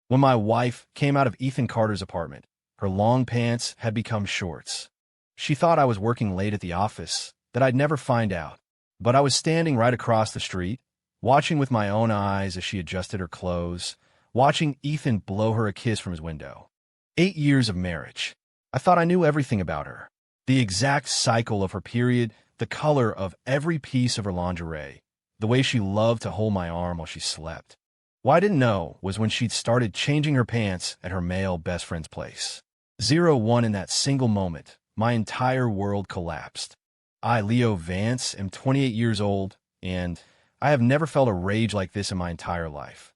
When my wife came out of Ethan Carter's apartment, her long pants had become shorts. She thought I was working late at the office, that I'd never find out. But I was standing right across the street, watching with my own eyes as she adjusted her clothes, watching Ethan blow her a kiss from his window. 8 years of marriage. I thought I knew everything about her. The exact cycle of her period, the color of every piece of her lingerie, the way she loved to hold my arm while she slept. What I didn't know was when she'd started changing her pants at her male best friend's place. 01 in that single moment, my entire world collapsed. I, Leo Vance, am 28 years old, and I have never felt a rage like this in my entire life.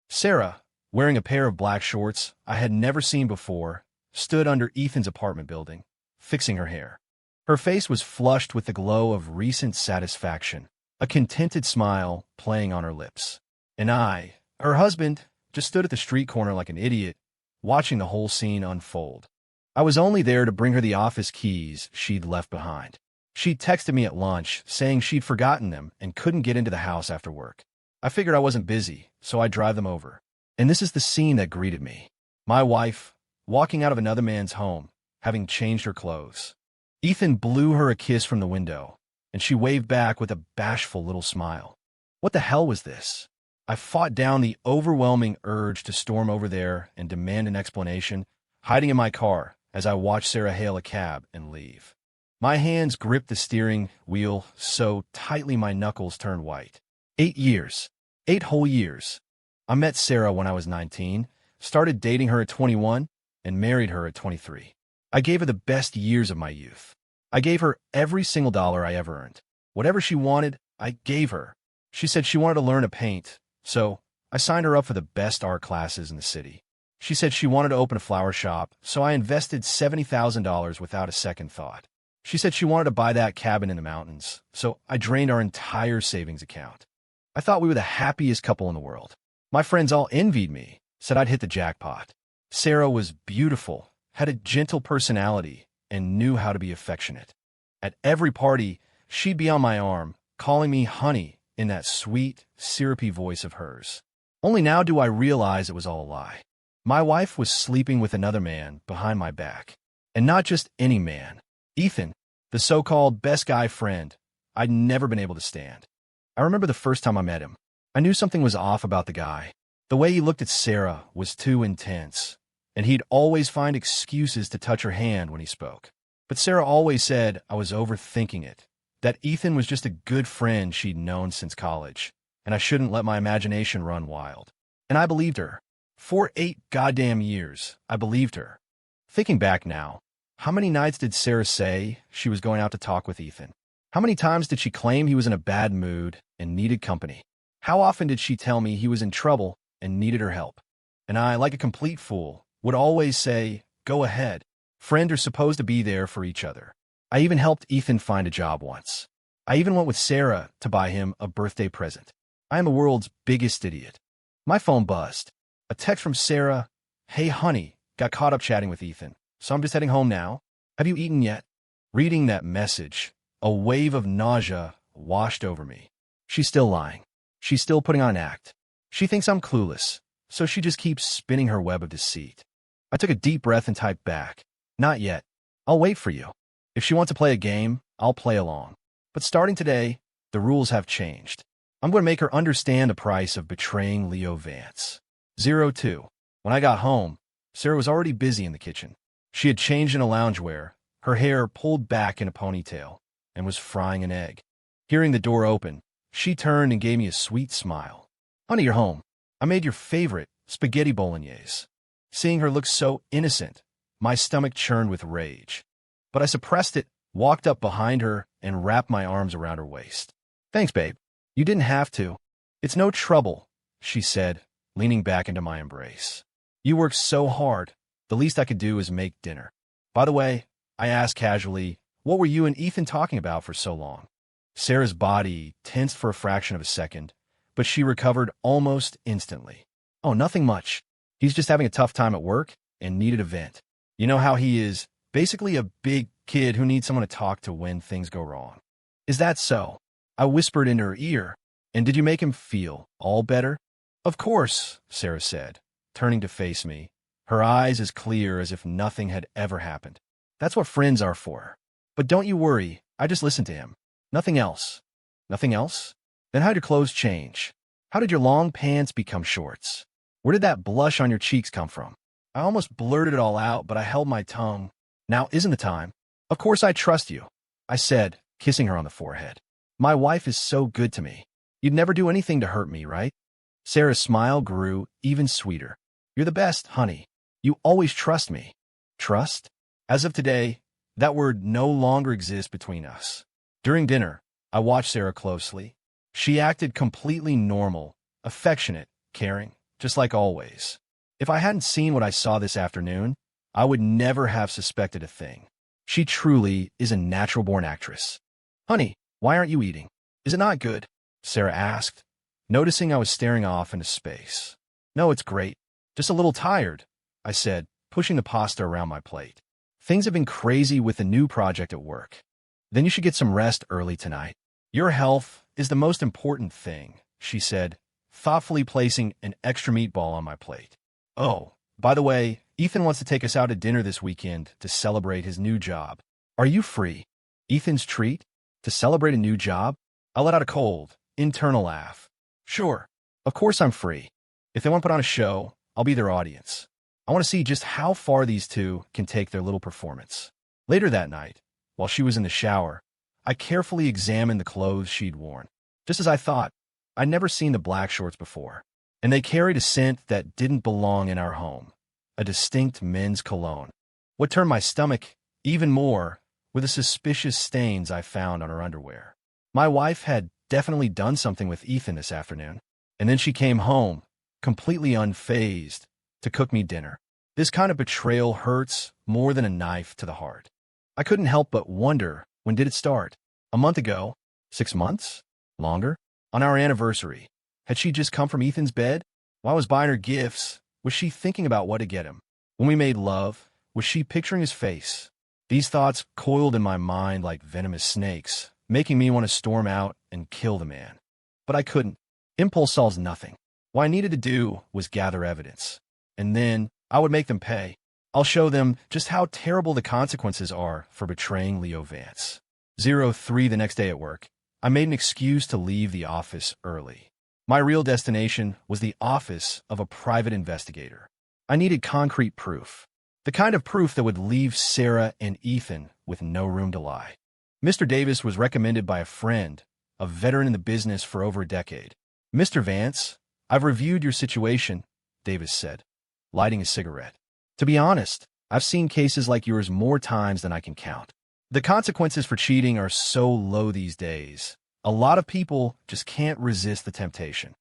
Sarah, wearing a pair of black shorts I had never seen before, stood under Ethan's apartment building, fixing her hair. Her face was flushed with the glow of recent satisfaction, a contented smile playing on her lips. And I, her husband, just stood at the street corner like an idiot, watching the whole scene unfold. I was only there to bring her the office keys she'd left behind. She'd texted me at lunch saying she'd forgotten them and couldn't get into the house after work. I figured I wasn't busy, so I'd drive them over. And this is the scene that greeted me. My wife, walking out of another man's home, having changed her clothes. Ethan blew her a kiss from the window, and she waved back with a bashful little smile. What the hell was this? I fought down the overwhelming urge to storm over there and demand an explanation, hiding in my car as I watched Sarah hail a cab and leave. My hands gripped the steering wheel so tightly my knuckles turned white. 8 years. 8 whole years. I met Sarah when I was 19, started dating her at 21, and married her at 23. I gave her the best years of my youth. I gave her every single dollar I ever earned. Whatever she wanted, I gave her. She said she wanted to learn to paint, so I signed her up for the best art classes in the city. She said she wanted to open a flower shop, so I invested $70,000 without a second thought. She said she wanted to buy that cabin in the mountains, so I drained our entire savings account. I thought we were the happiest couple in the world. My friends all envied me, said I'd hit the jackpot. Sarah was beautiful, had a gentle personality, and knew how to be affectionate. At every party, she'd be on my arm, calling me honey in that sweet, syrupy voice of hers. Only now do I realize it was all a lie. My wife was sleeping with another man behind my back. And not just any man. Ethan, the so-called best guy friend I'd never been able to stand. I remember the first time I met him. I knew something was off about the guy. The way he looked at Sarah was too intense, and he'd always find excuses to touch her hand when he spoke. But Sarah always said I was overthinking it, that Ethan was just a good friend she'd known since college, and I shouldn't let my imagination run wild. And I believed her. For 8 goddamn years, I believed her. Thinking back now, how many nights did Sarah say she was going out to talk with Ethan? How many times did she claim he was in a bad mood and needed company? How often did she tell me he was in trouble and needed her help? And I, like a complete fool, would always say, go ahead. Friends are supposed to be there for each other. I even helped Ethan find a job once. I even went with Sarah to buy him a birthday present. I am the world's biggest idiot. My phone buzzed. A text from Sarah, hey honey, got caught up chatting with Ethan, so I'm just heading home now. Have you eaten yet? Reading that message, a wave of nausea washed over me. She's still lying. She's still putting on an act. She thinks I'm clueless, so she just keeps spinning her web of deceit. I took a deep breath and typed back, not yet. I'll wait for you. If she wants to play a game, I'll play along. But starting today, the rules have changed. I'm going to make her understand the price of betraying Leo Vance. 02. When I got home, Sarah was already busy in the kitchen. She had changed into loungewear, her hair pulled back in a ponytail, and was frying an egg. Hearing the door open, she turned and gave me a sweet smile. Honey, you're home. I made your favorite, spaghetti bolognese. Seeing her look so innocent, my stomach churned with rage. But I suppressed it, walked up behind her, and wrapped my arms around her waist. Thanks, babe. You didn't have to. It's no trouble, she said, leaning back into my embrace. You worked so hard. The least I could do is make dinner. By the way, I asked casually, what were you and Ethan talking about for so long? Sarah's body tensed for a fraction of a second, but she recovered almost instantly. Oh, nothing much. He's just having a tough time at work and needed a vent. You know how he is, basically a big kid who needs someone to talk to when things go wrong. Is that so? I whispered into her ear. And did you make him feel all better? Of course, Sarah said, turning to face me, her eyes as clear as if nothing had ever happened. That's what friends are for. But don't you worry, I just listened to him. Nothing else. Nothing else? Then how'd your clothes change? How did your long pants become shorts? Where did that blush on your cheeks come from? I almost blurted it all out, but I held my tongue. Now isn't the time. Of course I trust you, I said, kissing her on the forehead. My wife is so good to me. You'd never do anything to hurt me, right? Sarah's smile grew even sweeter. You're the best, honey. You always trust me. Trust? As of today, that word no longer exists between us. During dinner, I watched Sarah closely. She acted completely normal, affectionate, caring, just like always. If I hadn't seen what I saw this afternoon, I would never have suspected a thing. She truly is a natural-born actress. Honey, why aren't you eating? Is it not good? Sarah asked, noticing I was staring off into space. No, it's great. Just a little tired, I said, pushing the pasta around my plate. Things have been crazy with the new project at work. Then you should get some rest early tonight. Your health is the most important thing, she said, thoughtfully placing an extra meatball on my plate. Oh, by the way, Ethan wants to take us out to dinner this weekend to celebrate his new job. Are you free? Ethan's treat? To celebrate a new job? I let out a cold, internal laugh. Sure. Of course I'm free. If they want to put on a show, I'll be their audience. I want to see just how far these two can take their little performance. Later that night, while she was in the shower, I carefully examined the clothes she'd worn. Just as I thought, I'd never seen the black shorts before, and they carried a scent that didn't belong in our home, a distinct men's cologne. What turned my stomach even more were the suspicious stains I found on her underwear. My wife had definitely done something with Ethan this afternoon, and then she came home, completely unfazed, to cook me dinner. This kind of betrayal hurts more than a knife to the heart. I couldn't help but wonder, when did it start? A month ago? 6 months? Longer? On our anniversary. Had she just come from Ethan's bed? While I was buying her gifts, was she thinking about what to get him? When we made love, was she picturing his face? These thoughts coiled in my mind like venomous snakes, making me want to storm out and kill the man. But I couldn't. Impulse solves nothing. What I needed to do was gather evidence. And then I would make them pay. I'll show them just how terrible the consequences are for betraying Leo Vance. 03 the next day at work, I made an excuse to leave the office early. My real destination was the office of a private investigator. I needed concrete proof. The kind of proof that would leave Sarah and Ethan with no room to lie. Mr. Davis was recommended by a friend, a veteran in the business for over a decade. Mr. Vance, I've reviewed your situation, Davis said, lighting a cigarette. To be honest, I've seen cases like yours more times than I can count. The consequences for cheating are so low these days. A lot of people just can't resist the temptation.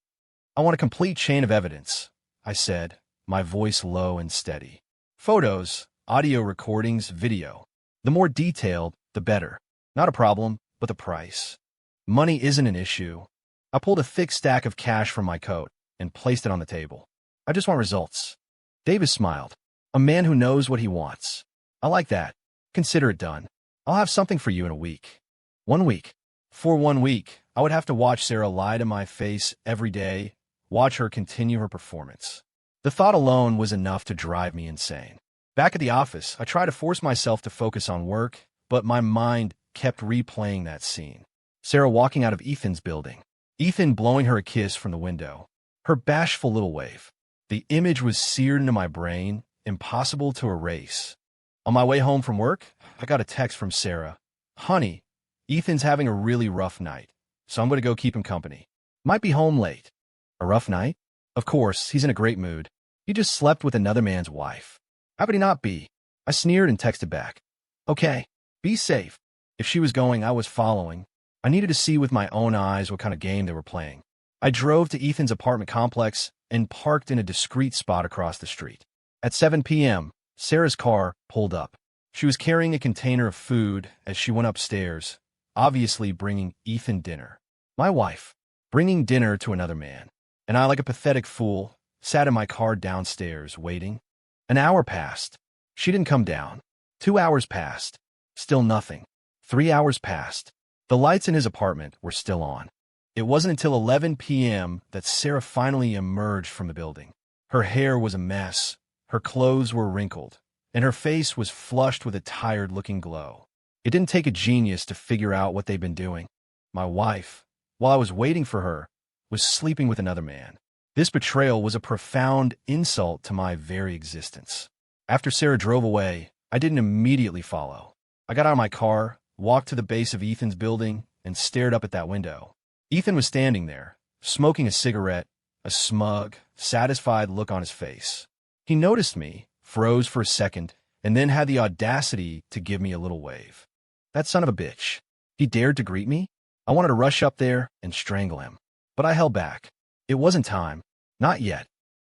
I want a complete chain of evidence, I said, my voice low and steady. Photos, audio recordings, video. The more detailed, the better. Not a problem, but the price. Money isn't an issue. I pulled a thick stack of cash from my coat and placed it on the table. I just want results. Davis smiled. A man who knows what he wants. I like that. Consider it done. I'll have something for you in a week. 1 week. For 1 week, I would have to watch Sarah lie to my face every day, watch her continue her performance. The thought alone was enough to drive me insane. Back at the office, I tried to force myself to focus on work, but my mind kept replaying that scene. Sarah walking out of Ethan's building. Ethan blowing her a kiss from the window. Her bashful little wave. The image was seared into my brain, impossible to erase. On my way home from work, I got a text from Sarah. Honey, Ethan's having a really rough night, so I'm going to go keep him company. Might be home late. A rough night? Of course, he's in a great mood. He just slept with another man's wife. How could he not be? I sneered and texted back. Okay, be safe. If she was going, I was following. I needed to see with my own eyes what kind of game they were playing. I drove to Ethan's apartment complex and parked in a discreet spot across the street. At 7 p.m., Sarah's car pulled up. She was carrying a container of food as she went upstairs, obviously bringing Ethan dinner. My wife, bringing dinner to another man. And I, like a pathetic fool, sat in my car downstairs, waiting. An hour passed. She didn't come down. 2 hours passed. Still nothing. 3 hours passed. The lights in his apartment were still on. It wasn't until 11 p.m. that Sarah finally emerged from the building. Her hair was a mess, her clothes were wrinkled, and her face was flushed with a tired-looking glow. It didn't take a genius to figure out what they'd been doing. My wife, while I was waiting for her, was sleeping with another man. This betrayal was a profound insult to my very existence. After Sarah drove away, I didn't immediately follow. I got out of my car, walked to the base of Ethan's building, and stared up at that window. Ethan was standing there, smoking a cigarette, a smug, satisfied look on his face. He noticed me, froze for a second, and then had the audacity to give me a little wave. That son of a bitch. He dared to greet me? I wanted to rush up there and strangle him. But I held back. It wasn't time. Not yet.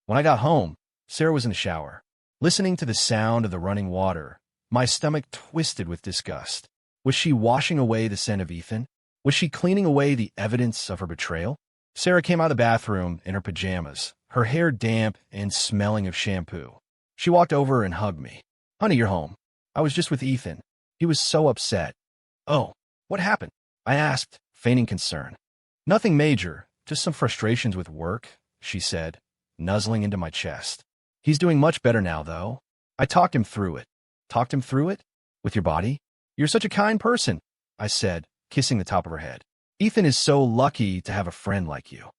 When I got home, Sarah was in the shower. Listening to the sound of the running water, my stomach twisted with disgust. Was she washing away the scent of Ethan? Was she cleaning away the evidence of her betrayal? Sarah came out of the bathroom in her pajamas, her hair damp and smelling of shampoo. She walked over and hugged me. "Honey, you're home. I was just with Ethan. He was so upset." "Oh, what happened?" I asked, feigning concern. "Nothing major, just some frustrations with work," she said, nuzzling into my chest. "He's doing much better now, though. I talked him through it." "Talked him through it? With your body?" "You're such a kind person," I said, kissing the top of her head. "Ethan is so lucky to have a friend like you."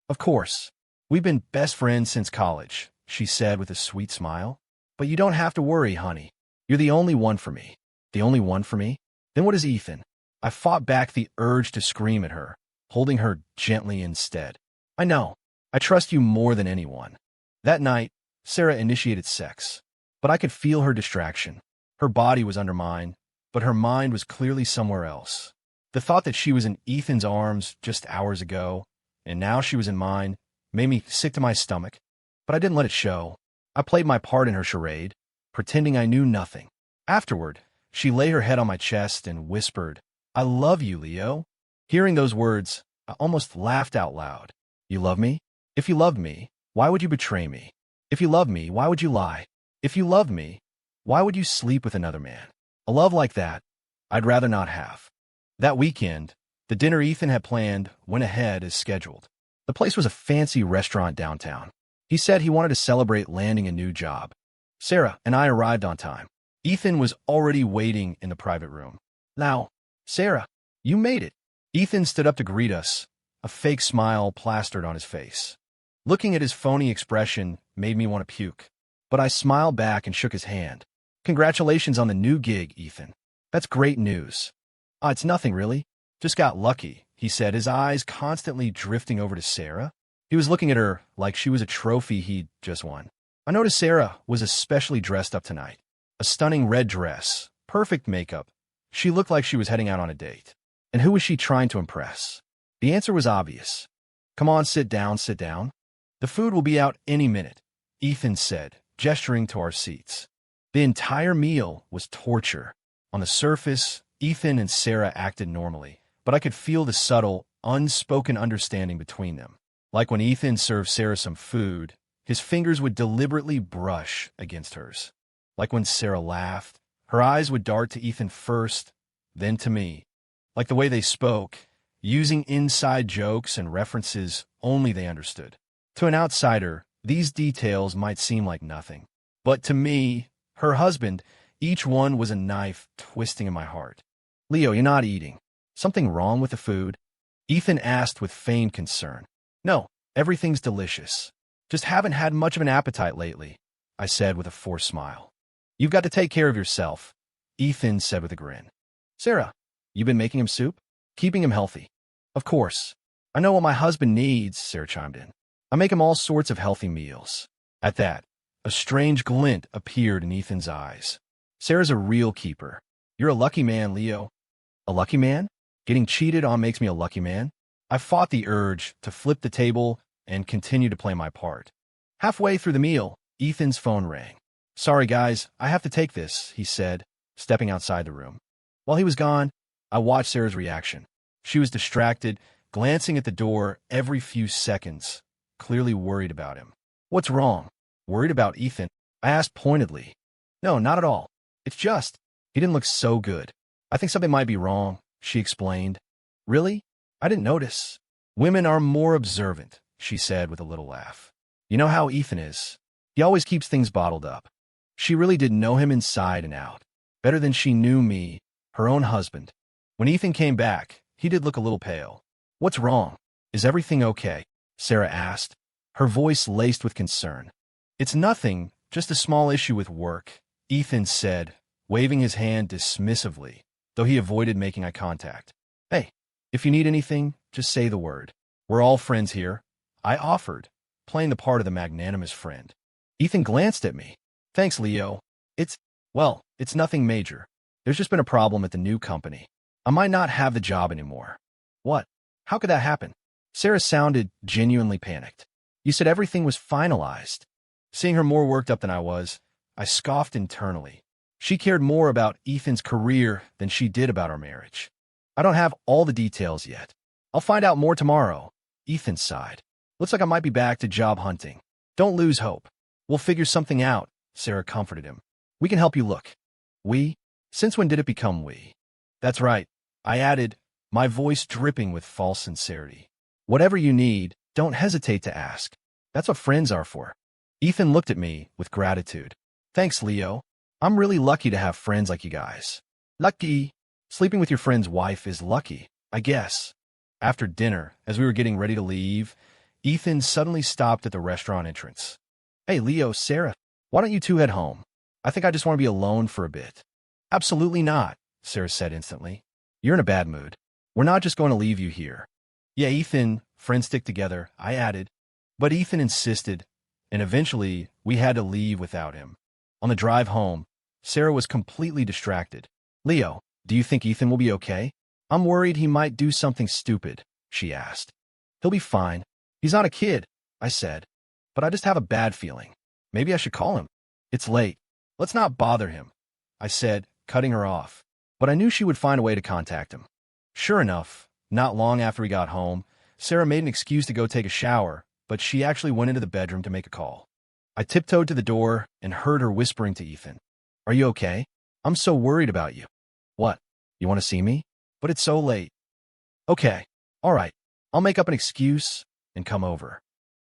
"Of course. We've been best friends since college," she said with a sweet smile. "But you don't have to worry, honey. You're the only one for me." "The only one for me? Then what is Ethan?" I fought back the urge to scream at her, holding her gently instead. "I know. I trust you more than anyone." That night, Sarah initiated sex, but I could feel her distraction. Her body was under mine, but her mind was clearly somewhere else. The thought that she was in Ethan's arms just hours ago, and now she was in mine, made me sick to my stomach, but I didn't let it show. I played my part in her charade, pretending I knew nothing. Afterward, she lay her head on my chest and whispered, "I love you, Leo." Hearing those words, I almost laughed out loud. "You love me? If you loved me, why would you betray me? If you loved me, why would you lie? If you loved me, why would you sleep with another man? A love like that, I'd rather not have." That weekend, the dinner Ethan had planned went ahead as scheduled. The place was a fancy restaurant downtown. He said he wanted to celebrate landing a new job. Sarah and I arrived on time. Ethan was already waiting in the private room. "Now, Sarah, you made it." Ethan stood up to greet us, a fake smile plastered on his face. Looking at his phony expression made me want to puke, but I smiled back and shook his hand. "Congratulations on the new gig, Ethan. That's great news." It's nothing really. Just got lucky," he said, his eyes constantly drifting over to Sarah. He was looking at her like she was a trophy he'd just won. I noticed Sarah was especially dressed up tonight. A stunning red dress, perfect makeup. She looked like she was heading out on a date. And who was she trying to impress? The answer was obvious. "Come on, sit down, sit down. The food will be out any minute," Ethan said, gesturing to our seats. The entire meal was torture. On the surface, Ethan and Sarah acted normally, but I could feel the subtle, unspoken understanding between them. Like when Ethan served Sarah some food, his fingers would deliberately brush against hers. Like when Sarah laughed, her eyes would dart to Ethan first, then to me. Like the way they spoke, using inside jokes and references only they understood. To an outsider, these details might seem like nothing. But to me, her husband, each one was a knife twisting in my heart. "Leo, you're not eating. Something wrong with the food?" Ethan asked with feigned concern. "No, everything's delicious. Just haven't had much of an appetite lately," I said with a forced smile. "You've got to take care of yourself," Ethan said with a grin. "Sarah, you been making him soup? Keeping him healthy?" "Of course. I know what my husband needs," Sarah chimed in. "I make him all sorts of healthy meals." At that, a strange glint appeared in Ethan's eyes. "Sarah's a real keeper. You're a lucky man, Leo." "A lucky man? Getting cheated on makes me a lucky man?" I fought the urge to flip the table and continue to play my part. Halfway through the meal, Ethan's phone rang. "Sorry, guys, I have to take this," he said, stepping outside the room. While he was gone, I watched Sarah's reaction. She was distracted, glancing at the door every few seconds, clearly worried about him. "What's wrong? Worried about Ethan?" I asked pointedly. "No, not at all. It's just, he didn't look so good. I think something might be wrong," she explained. "Really? I didn't notice." "Women are more observant," she said with a little laugh. You know how Ethan is. He always keeps things bottled up. She really did know him inside and out, better than she knew me, her own husband. When Ethan came back, he did look a little pale. "What's wrong? Is everything okay?" Sarah asked, her voice laced with concern. "It's nothing, just a small issue with work," Ethan said, waving his hand dismissively, though he avoided making eye contact. "Hey, if you need anything, just say the word. We're all friends here," I offered, playing the part of the magnanimous friend. Ethan glanced at me. "Thanks, Leo. It's nothing major. There's just been a problem at the new company. I might not have the job anymore." "What? How could that happen?" Sarah sounded genuinely panicked. "You said everything was finalized." Seeing her more worked up than I was, I scoffed internally. She cared more about Ethan's career than she did about our marriage. "I don't have all the details yet. I'll find out more tomorrow," Ethan sighed. "Looks like I might be back to job hunting." "Don't lose hope. We'll figure something out," Sarah comforted him. "We can help you look." "We? Since when did it become we?" "That's right," I added, my voice dripping with false sincerity. "Whatever you need, don't hesitate to ask. That's what friends are for." Ethan looked at me with gratitude. "Thanks, Leo. I'm really lucky to have friends like you guys." "Lucky? Sleeping with your friend's wife is lucky, I guess." After dinner, as we were getting ready to leave, Ethan suddenly stopped at the restaurant entrance. "Hey, Leo, Sarah, why don't you two head home? I think I just want to be alone for a bit." "Absolutely not," Sarah said instantly. "You're in a bad mood. We're not just going to leave you here." "Yeah, Ethan, friends stick together," I added. But Ethan insisted, and eventually we had to leave without him. On the drive home, Sarah was completely distracted. "Leo, do you think Ethan will be okay? I'm worried he might do something stupid," she asked. "He'll be fine. He's not a kid," I said. "But I just have a bad feeling. Maybe I should call him." "It's late. Let's not bother him," I said, cutting her off. But I knew she would find a way to contact him. Sure enough, not long after we got home, Sarah made an excuse to go take a shower, but she actually went into the bedroom to make a call. I tiptoed to the door and heard her whispering to Ethan. "Are you okay? I'm so worried about you." "What? You want to see me? But it's so late." "Okay, all right. I'll make up an excuse and come over."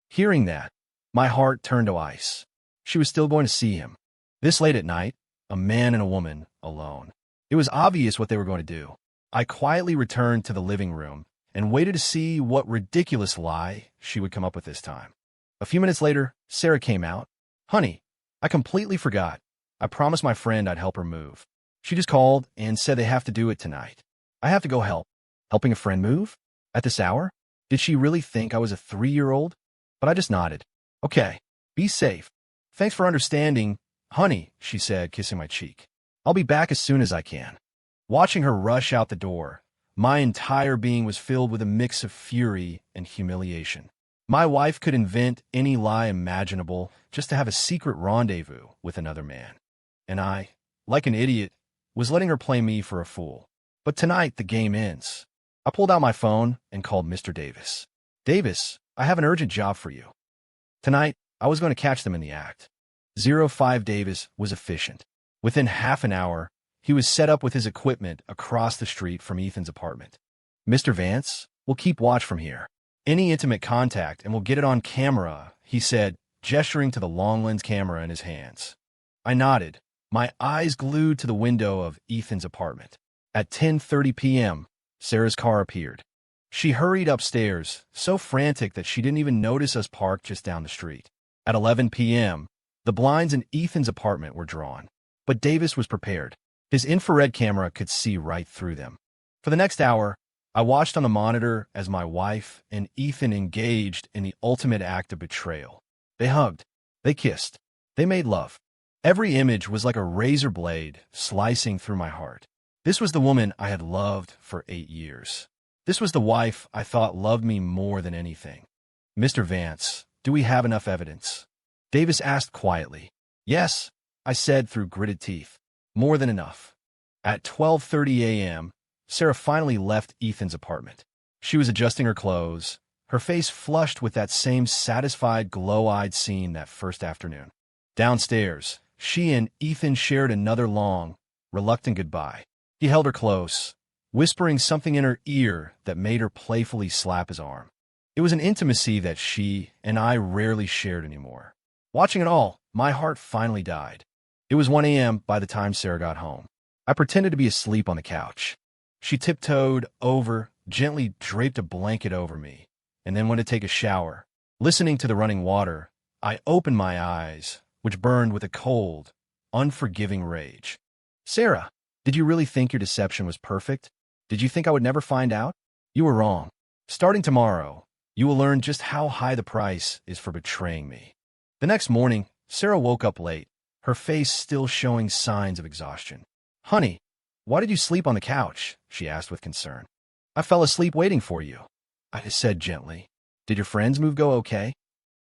Hearing that, my heart turned to ice. She was still going to see him. This late at night, a man and a woman, alone. It was obvious what they were going to do. I quietly returned to the living room and waited to see what ridiculous lie she would come up with this time. A few minutes later, Sarah came out. "Honey, I completely forgot. I promised my friend I'd help her move. She just called and said they have to do it tonight. I have to go help." "Helping a friend move? At this hour?" Did she really think I was a 3-year-old? But I just nodded. "Okay, be safe. Thanks for understanding, honey," she said, kissing my cheek. "I'll be back as soon as I can." Watching her rush out the door, my entire being was filled with a mix of fury and humiliation. My wife could invent any lie imaginable just to have a secret rendezvous with another man. And I, like an idiot, was letting her play me for a fool. But tonight the game ends. I pulled out my phone and called Mr. Davis. "Davis, I have an urgent job for you." Tonight, I was going to catch them in the act. 05 Davis was efficient. Within half an hour, he was set up with his equipment across the street from Ethan's apartment. "Mr. Vance, we'll keep watch from here. Any intimate contact and we'll get it on camera," he said, gesturing to the long lens camera in his hands. I nodded, my eyes glued to the window of Ethan's apartment. At 10:30 p.m., Sarah's car appeared. She hurried upstairs, so frantic that she didn't even notice us parked just down the street. At 11 p.m., the blinds in Ethan's apartment were drawn. But Davis was prepared. His infrared camera could see right through them. For the next hour, I watched on the monitor as my wife and Ethan engaged in the ultimate act of betrayal. They hugged. They kissed. They made love. Every image was like a razor blade slicing through my heart. This was the woman I had loved for 8 years. This was the wife I thought loved me more than anything. "Mr. Vance, do we have enough evidence?" Davis asked quietly. "Yes," I said through gritted teeth. "More than enough." At 12:30 a.m., Sarah finally left Ethan's apartment. She was adjusting her clothes, her face flushed with that same satisfied, glow-eyed scene that first afternoon. Downstairs, she and Ethan shared another long, reluctant goodbye. He held her close, whispering something in her ear that made her playfully slap his arm. It was an intimacy that she and I rarely shared anymore. Watching it all, my heart finally died. It was 1 a.m. by the time Sarah got home. I pretended to be asleep on the couch. She tiptoed over, gently draped a blanket over me, and then went to take a shower. Listening to the running water, I opened my eyes, which burned with a cold, unforgiving rage. Sarah, did you really think your deception was perfect? Did you think I would never find out? You were wrong. Starting tomorrow, you will learn just how high the price is for betraying me. The next morning, Sarah woke up late, her face still showing signs of exhaustion. Honey, why did you sleep on the couch? She asked with concern. I fell asleep waiting for you, I said gently. Did your friends move go okay?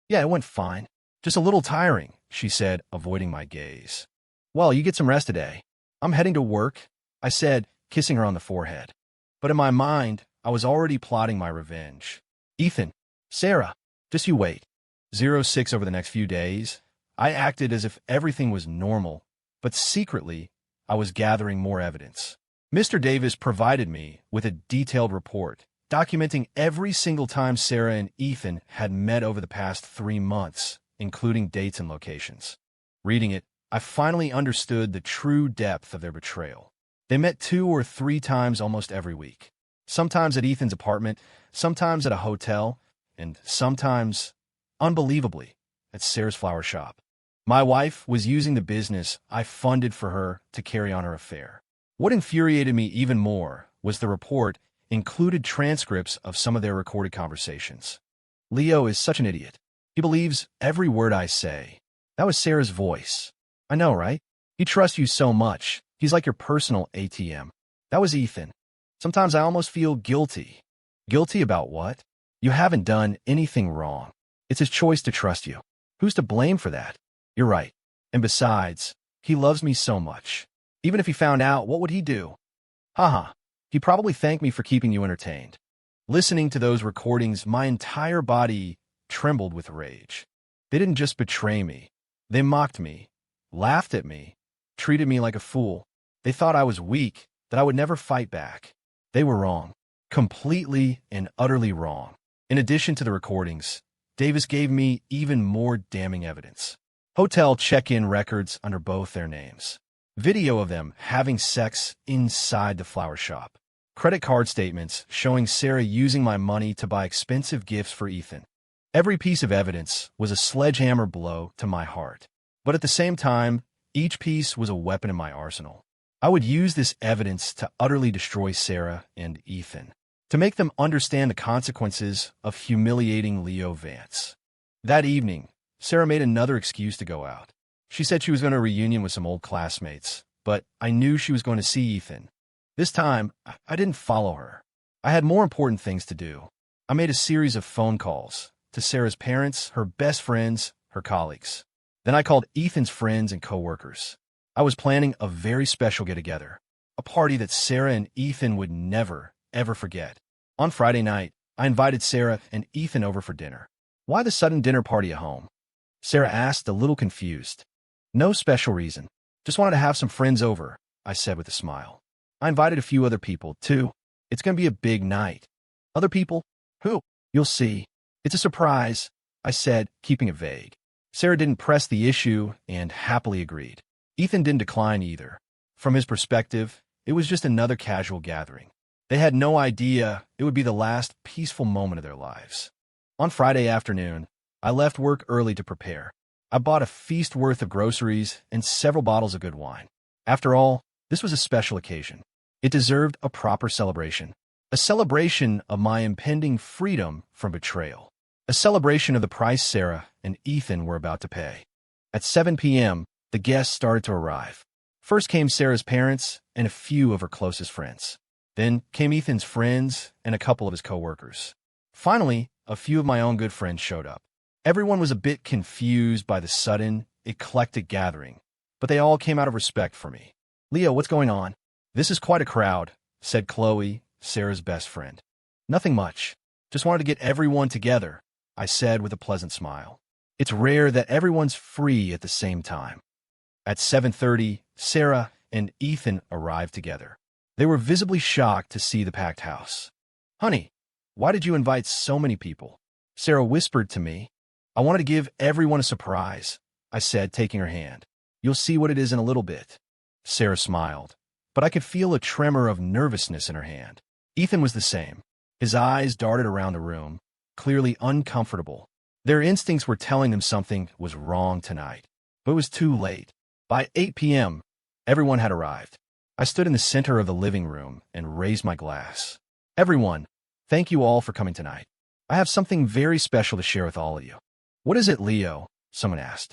Yeah, it went fine. Just a little tiring, she said, avoiding my gaze. Well, you get some rest today. I'm heading to work, I said, kissing her on the forehead. But in my mind, I was already plotting my revenge. Ethan, Sarah, just you wait. 06 over the next few days, I acted as if everything was normal, but secretly, I was gathering more evidence. Mr. Davis provided me with a detailed report, documenting every single time Sarah and Ethan had met over the past 3 months, including dates and locations. Reading it, I finally understood the true depth of their betrayal. They met 2 or 3 times almost every week. Sometimes at Ethan's apartment, sometimes at a hotel, and sometimes, unbelievably, at Sarah's flower shop. My wife was using the business I funded for her to carry on her affair. What infuriated me even more was the report included transcripts of some of their recorded conversations. Leo is such an idiot. He believes every word I say. That was Sarah's voice. I know, right? He trusts you so much. He's like your personal ATM. That was Ethan. Sometimes I almost feel guilty. Guilty about what? You haven't done anything wrong. It's his choice to trust you. Who's to blame for that? You're right. And besides, he loves me so much. Even if he found out, what would he do? Haha. He'd probably thank me for keeping you entertained. Listening to those recordings, my entire body trembled with rage. They didn't just betray me. They mocked me, laughed at me, treated me like a fool. They thought I was weak, that I would never fight back. They were wrong. Completely and utterly wrong. In addition to the recordings, Davis gave me even more damning evidence. Hotel check-in records under both their names. Video of them having sex inside the flower shop. Credit card statements showing Sarah using my money to buy expensive gifts for Ethan. Every piece of evidence was a sledgehammer blow to my heart. But at the same time, each piece was a weapon in my arsenal. I would use this evidence to utterly destroy Sarah and Ethan, to make them understand the consequences of humiliating Leo Vance. That evening, Sarah made another excuse to go out. She said she was going to a reunion with some old classmates, but I knew she was going to see Ethan. This time, I didn't follow her. I had more important things to do. I made a series of phone calls to Sarah's parents, her best friends, her colleagues. Then I called Ethan's friends and coworkers. I was planning a very special get-together, a party that Sarah and Ethan would never, ever forget. On Friday night, I invited Sarah and Ethan over for dinner. Why the sudden dinner party at home? Sarah asked, a little confused. No special reason. Just wanted to have some friends over, I said with a smile. I invited a few other people, too. It's going to be a big night. Other people? Who? You'll see. It's a surprise, I said, keeping it vague. Sarah didn't press the issue and happily agreed. Ethan didn't decline either. From his perspective, it was just another casual gathering. They had no idea it would be the last peaceful moment of their lives. On Friday afternoon, I left work early to prepare. I bought a feast worth of groceries and several bottles of good wine. After all, this was a special occasion. It deserved a proper celebration. A celebration of my impending freedom from betrayal. A celebration of the price Sarah and Ethan were about to pay. At 7 p.m., the guests started to arrive. First came Sarah's parents and a few of her closest friends. Then came Ethan's friends and a couple of his coworkers. Finally, a few of my own good friends showed up. Everyone was a bit confused by the sudden, eclectic gathering, but they all came out of respect for me. Leo, what's going on? This is quite a crowd, said Chloe, Sarah's best friend. Nothing much. Just wanted to get everyone together, I said with a pleasant smile. It's rare that everyone's free at the same time. At 7:30, Sarah and Ethan arrived together. They were visibly shocked to see the packed house. Honey, Why did you invite so many people? Sarah whispered to me. I wanted to give everyone a surprise, I said, taking her hand. You'll see what it is in a little bit. Sarah smiled, but I could feel a tremor of nervousness in her hand. Ethan was the same. His eyes darted around the room, clearly uncomfortable. Their instincts were telling them something was wrong tonight. But it was too late. By 8 p.m., everyone had arrived. I stood in the center of the living room and raised my glass. Everyone, thank you all for coming tonight. I have something very special to share with all of you. What is it, Leo? Someone asked.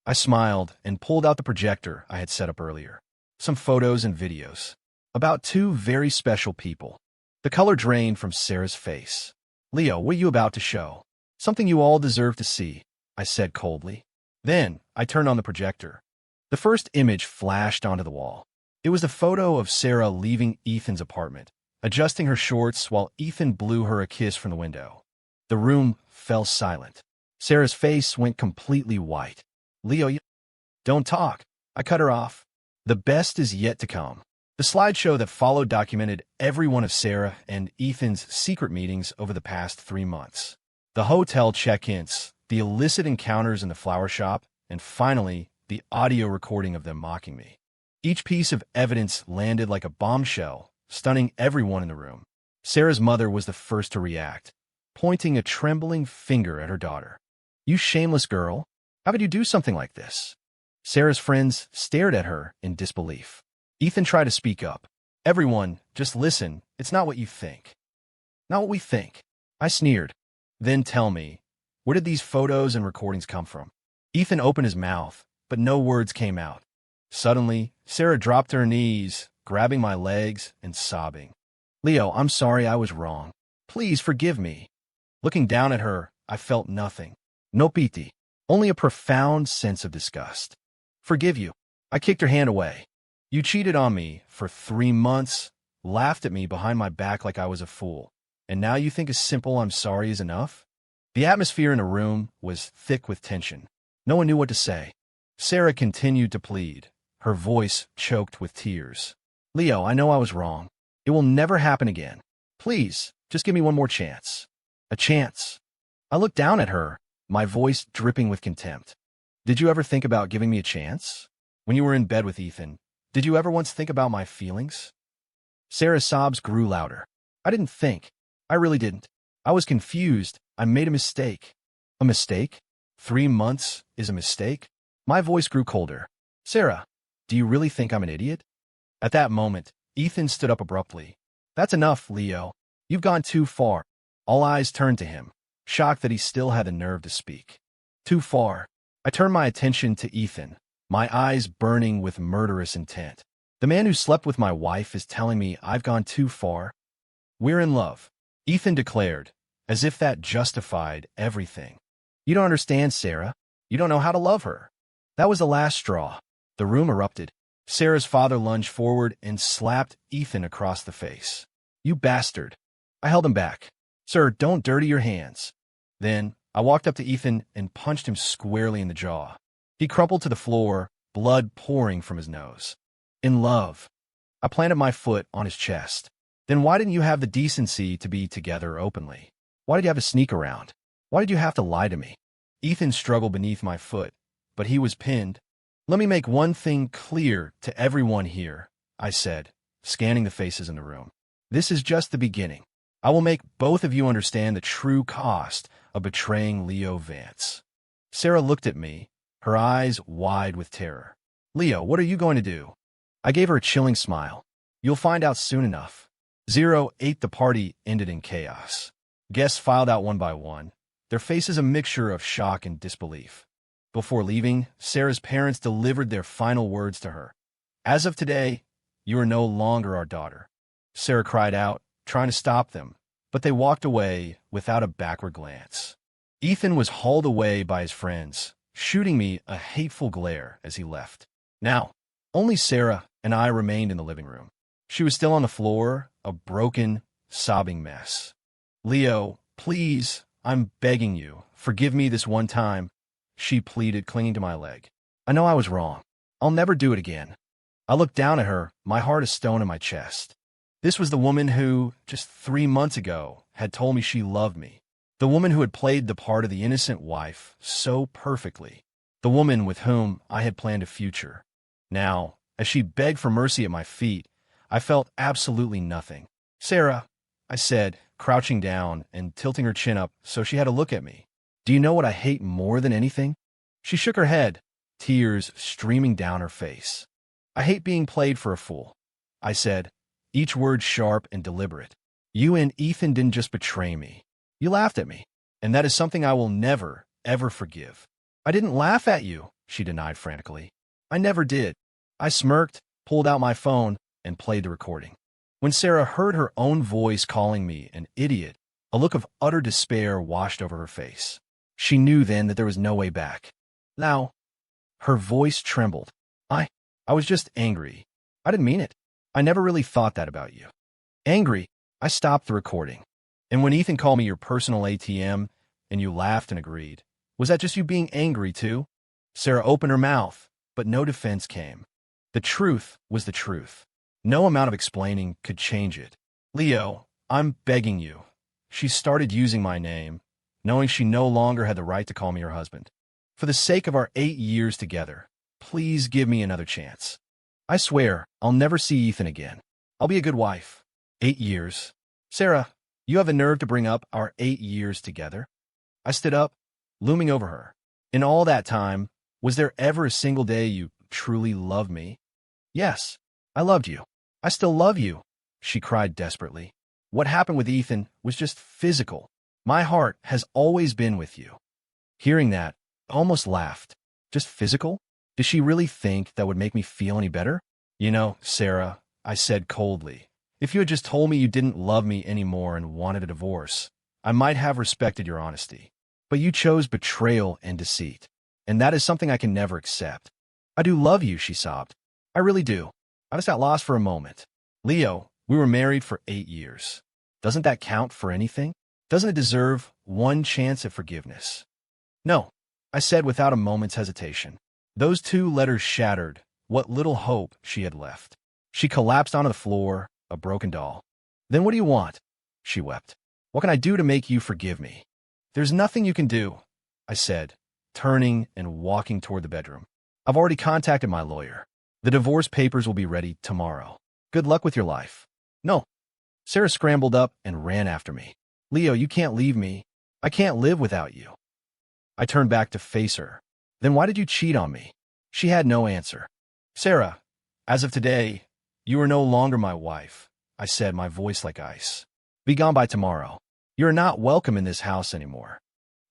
I smiled and pulled out the projector I had set up earlier. Some photos and videos. About two very special people. The color drained from Sarah's face. Leo, what are you about to show? Something you all deserve to see, I said coldly. Then, I turned on the projector. The first image flashed onto the wall. It was the photo of Sarah leaving Ethan's apartment, adjusting her shorts while Ethan blew her a kiss from the window. The room fell silent. Sarah's face went completely white. Leo, you don't talk. I cut her off. The best is yet to come. The slideshow that followed documented every one of Sarah and Ethan's secret meetings over the past 3 months. The hotel check-ins, the illicit encounters in the flower shop, and finally, the audio recording of them mocking me. Each piece of evidence landed like a bombshell, stunning everyone in the room. Sarah's mother was the first to react, pointing a trembling finger at her daughter. You shameless girl, how could you do something like this? Sarah's friends stared at her in disbelief. Ethan tried to speak up. Everyone, just listen, it's not what you think. Not what we think. I sneered. Then tell me, where did these photos and recordings come from? Ethan opened his mouth, but no words came out. Suddenly, Sarah dropped to her knees, grabbing my legs and sobbing. Leo, I'm sorry I was wrong. Please forgive me. Looking down at her, I felt nothing. No pity, only a profound sense of disgust. Forgive you. I kicked her hand away. You cheated on me for 3 months, laughed at me behind my back like I was a fool, and now you think a simple I'm sorry is enough? The atmosphere in the room was thick with tension. No one knew what to say. Sarah continued to plead, her voice choked with tears. Leo, I know I was wrong. It will never happen again. Please, just give me one more chance. A chance. I looked down at her, my voice dripping with contempt. Did you ever think about giving me a chance? When you were in bed with Ethan, did you ever once think about my feelings? Sarah's sobs grew louder. I didn't think. I really didn't. I was confused. I made a mistake. A mistake? 3 months is a mistake? My voice grew colder. Sarah, do you really think I'm an idiot? At that moment, Ethan stood up abruptly. That's enough, Leo. You've gone too far. All eyes turned to him, shocked that he still had the nerve to speak. Too far. I turned my attention to Ethan, my eyes burning with murderous intent. The man who slept with my wife is telling me I've gone too far? We're in love, Ethan declared, as if that justified everything. You don't understand, Sarah. You don't know how to love her. That was the last straw. The room erupted. Sarah's father lunged forward and slapped Ethan across the face. You bastard. I held him back. Sir, don't dirty your hands. Then, I walked up to Ethan and punched him squarely in the jaw. He crumpled to the floor, blood pouring from his nose. In love. I planted my foot on his chest. Then why didn't you have the decency to be together openly? Why did you have to sneak around? Why did you have to lie to me? Ethan struggled beneath my foot, but he was pinned. Let me make one thing clear to everyone here, I said, scanning the faces in the room. This is just the beginning. I will make both of you understand the true cost of betraying Leo Vance. Sarah looked at me, her eyes wide with terror. Leo, what are you going to do? I gave her a chilling smile. You'll find out soon enough. 08 The party ended in chaos. Guests filed out one by one, their faces a mixture of shock and disbelief. Before leaving, Sarah's parents delivered their final words to her. As of today, you are no longer our daughter. Sarah cried out, trying to stop them, but they walked away without a backward glance. Ethan was hauled away by his friends, shooting me a hateful glare as he left. Now, only Sarah and I remained in the living room. She was still on the floor, a broken, sobbing mess. Leo, please, I'm begging you, forgive me this one time, she pleaded, clinging to my leg. I know I was wrong. I'll never do it again. I looked down at her, my heart a stone in my chest. This was the woman who, just 3 months ago, had told me she loved me. The woman who had played the part of the innocent wife so perfectly. The woman with whom I had planned a future. Now, as she begged for mercy at my feet, I felt absolutely nothing. "Sarah," I said, crouching down and tilting her chin up so she had to look at me. "Do you know what I hate more than anything?" She shook her head, tears streaming down her face. "I hate being played for a fool," I said, each word sharp and deliberate. "You and Ethan didn't just betray me. You laughed at me, and that is something I will never, ever forgive." "I didn't laugh at you," she denied frantically. "I never did." I smirked, pulled out my phone, and played the recording. When Sarah heard her own voice calling me an idiot, a look of utter despair washed over her face. She knew then that there was no way back. "Now," her voice trembled. I was just angry. I didn't mean it. I never really thought that about you." "Angry?" I stopped the recording. "And when Ethan called me your personal ATM, and you laughed and agreed, was that just you being angry too?" Sarah opened her mouth, but no defense came. The truth was the truth. No amount of explaining could change it. "Leo, I'm begging you." She started using my name, knowing she no longer had the right to call me her husband. "For the sake of our 8 years together, please give me another chance. I swear I'll never see Ethan again. I'll be a good wife." 8 years. "Sarah, you have the nerve to bring up our 8 years together?" I stood up, looming over her. "In all that time, was there ever a single day you truly loved me?" "Yes, I loved you. I still love you," she cried desperately. "What happened with Ethan was just physical. My heart has always been with you." Hearing that, I almost laughed. Just physical? Did she really think that would make me feel any better? "You know, Sarah," I said coldly, "if you had just told me you didn't love me anymore and wanted a divorce, I might have respected your honesty. But you chose betrayal and deceit, and that is something I can never accept." "I do love you," she sobbed. "I really do. I just got lost for a moment. Leo, we were married for 8 years. Doesn't that count for anything? Doesn't it deserve one chance at forgiveness?" "No," I said without a moment's hesitation. Those 2 letters shattered what little hope she had left. She collapsed onto the floor, a broken doll. "Then what do you want?" she wept. "What can I do to make you forgive me?" "There's nothing you can do," I said, turning and walking toward the bedroom. "I've already contacted my lawyer. The divorce papers will be ready tomorrow. Good luck with your life." "No." Sarah scrambled up and ran after me. "Leo, you can't leave me. I can't live without you." I turned back to face her. "Then why did you cheat on me?" She had no answer. "Sarah, as of today, you are no longer my wife," I said, my voice like ice. "Be gone by tomorrow. You are not welcome in this house anymore."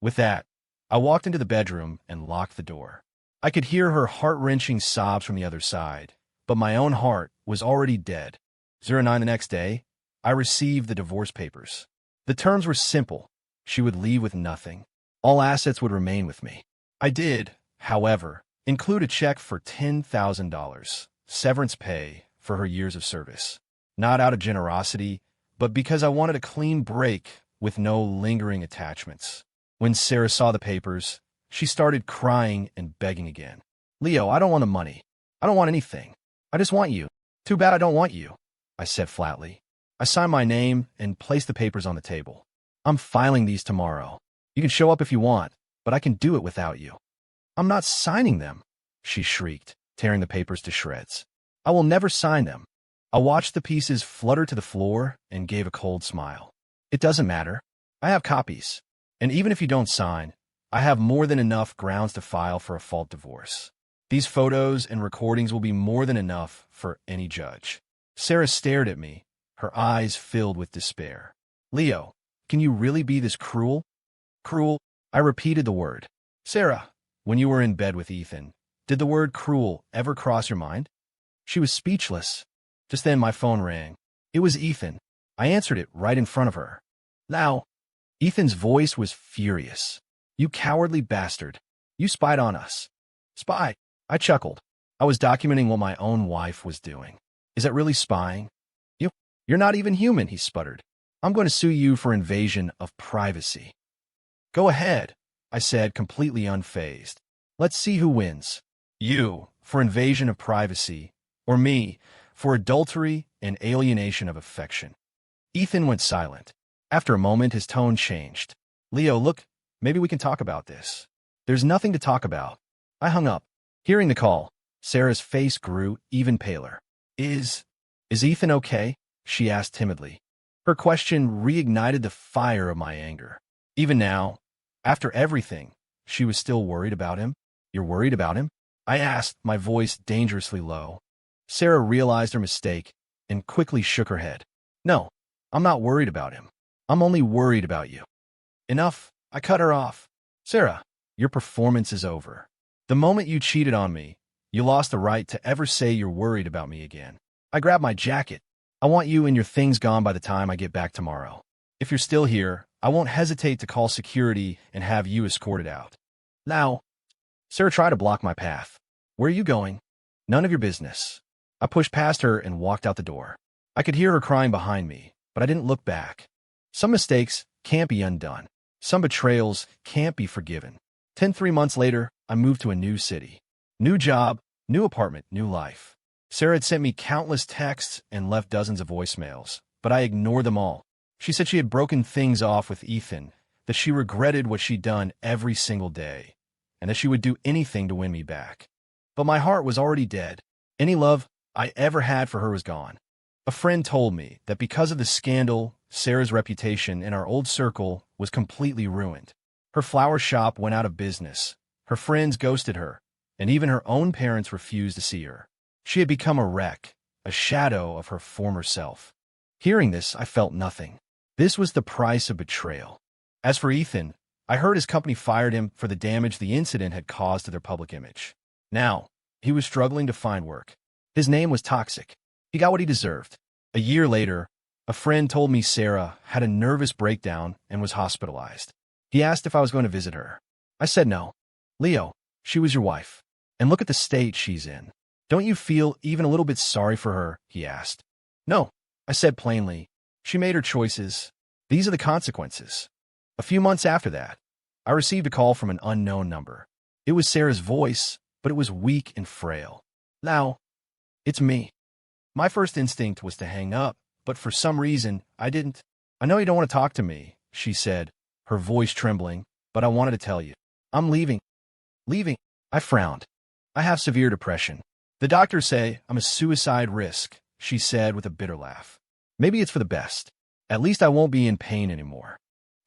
With that, I walked into the bedroom and locked the door. I could hear her heart-wrenching sobs from the other side, but my own heart was already dead. 09 the next day, I received the divorce papers. The terms were simple. She would leave with nothing. All assets would remain with me. I did, however, include a check for $10,000, severance pay for her years of service. Not out of generosity, but because I wanted a clean break with no lingering attachments. When Sarah saw the papers, she started crying and begging again. "Leo, I don't want the money. I don't want anything. I just want you." "Too bad I don't want you," I said flatly. I signed my name and placed the papers on the table. "I'm filing these tomorrow. You can show up if you want, but I can do it without you." "I'm not signing them," she shrieked, tearing the papers to shreds. "I will never sign them." I watched the pieces flutter to the floor and gave a cold smile. "It doesn't matter. I have copies. And even if you don't sign, I have more than enough grounds to file for a fault divorce. These photos and recordings will be more than enough for any judge." Sarah stared at me, her eyes filled with despair. "Leo, can you really be this cruel?" "Cruel?" I repeated the word. "Sarah, when you were in bed with Ethan, did the word cruel ever cross your mind?" She was speechless. Just then my phone rang. It was Ethan. I answered it right in front of her. "Now." Ethan's voice was furious. "You cowardly bastard. You spied on us." "Spy?" I chuckled. "I was documenting what my own wife was doing. Is that really spying?" You're not even human," he sputtered. "I'm going to sue you for invasion of privacy." "Go ahead," I said, completely unfazed. "Let's see who wins. You, for invasion of privacy, or me, for adultery and alienation of affection. Ethan went silent. After a moment, his tone changed. Leo, look, maybe we can talk about this. There's nothing to talk about. I hung up. Hearing the call, Sarah's face grew even paler. Is Ethan okay? She asked timidly. Her question reignited the fire of my anger. Even now, after everything, she was still worried about him. You're worried about him? I asked, my voice dangerously low. Sarah realized her mistake and quickly shook her head. No, I'm not worried about him. I'm only worried about you. Enough, I cut her off. Sarah, your performance is over. The moment you cheated on me, you lost the right to ever say you're worried about me again. I grabbed my jacket. I want you and your things gone by the time I get back tomorrow. If you're still here, I won't hesitate to call security and have you escorted out. Now, Sarah tried to block my path. Where are you going? None of your business. I pushed past her and walked out the door. I could hear her crying behind me, but I didn't look back. Some mistakes can't be undone. Some betrayals can't be forgiven. 3 months later, I moved to a new city. New job, new apartment, new life. Sarah had sent me countless texts and left dozens of voicemails, but I ignored them all. She said she had broken things off with Ethan, that she regretted what she'd done every single day, and that she would do anything to win me back. But my heart was already dead. Any love I ever had for her was gone. A friend told me that because of the scandal, Sarah's reputation in our old circle was completely ruined. Her flower shop went out of business, her friends ghosted her, and even her own parents refused to see her. She had become a wreck, a shadow of her former self. Hearing this, I felt nothing. This was the price of betrayal. As for Ethan, I heard his company fired him for the damage the incident had caused to their public image. Now, he was struggling to find work. His name was toxic. He got what he deserved. A year later, a friend told me Sarah had a nervous breakdown and was hospitalized. He asked if I was going to visit her. I said no. Leo, she was your wife. And look at the state she's in. Don't you feel even a little bit sorry for her? He asked. No, I said plainly. She made her choices. These are the consequences. A few months after that, I received a call from an unknown number. It was Sarah's voice, but it was weak and frail. Now, it's me. My first instinct was to hang up, but for some reason, I didn't. I know you don't want to talk to me, she said, her voice trembling, but I wanted to tell you. I'm leaving. Leaving? I frowned. I have severe depression. The doctors say I'm a suicide risk, she said with a bitter laugh. Maybe it's for the best. At least I won't be in pain anymore.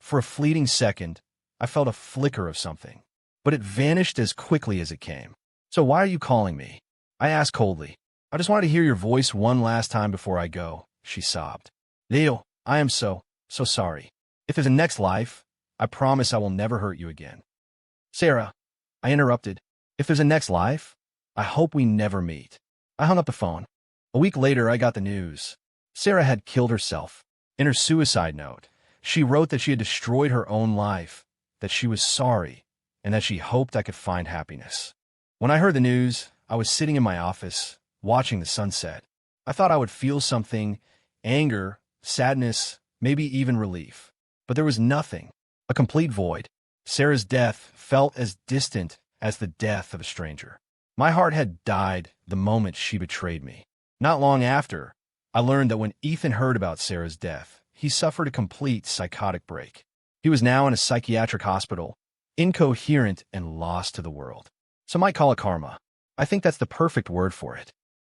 For a fleeting second, I felt a flicker of something, but it vanished as quickly as it came. So why are you calling me? I asked coldly. I just wanted to hear your voice one last time before I go, she sobbed. Leo, I am so sorry. If there's a next life, I promise I will never hurt you again. Sarah, I interrupted. If there's a next life, I hope we never meet. I hung up the phone. A week later, I got the news. Sarah had killed herself. In her suicide note, she wrote that she had destroyed her own life, that she was sorry, and that she hoped I could find happiness. When I heard the news, I was sitting in my office, watching the sunset. I thought I would feel something, anger, sadness, maybe even relief. But there was nothing, a complete void. Sarah's death felt as distant as the death of a stranger. My heart had died the moment she betrayed me. Not long after, I learned that when Ethan heard about Sarah's death, he suffered a complete psychotic break. He was now in a psychiatric hospital, incoherent and lost to the world. Some might call it karma. I think that's the perfect word for it.